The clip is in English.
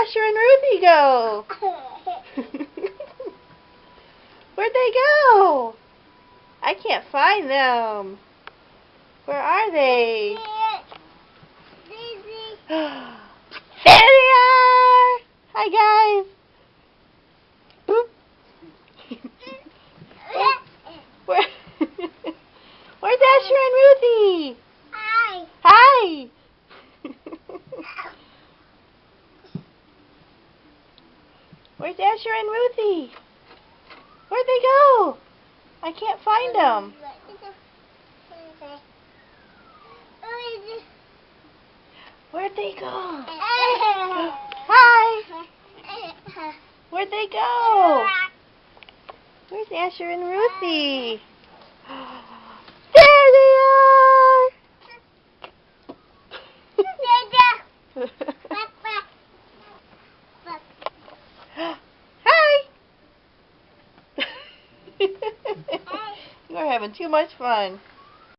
Asher and Ruthie go? Where'd they go? I can't find them. Where are they? There they are! Hi, guys. Boop. Where's Asher and Ruthie? Hi. Hi. Where's Asher and Ruthie? Where'd they go? I can't find them. Where'd they go? Hi. Where'd they go? Where's Asher and Ruthie? There they are! Hi! You are having too much fun.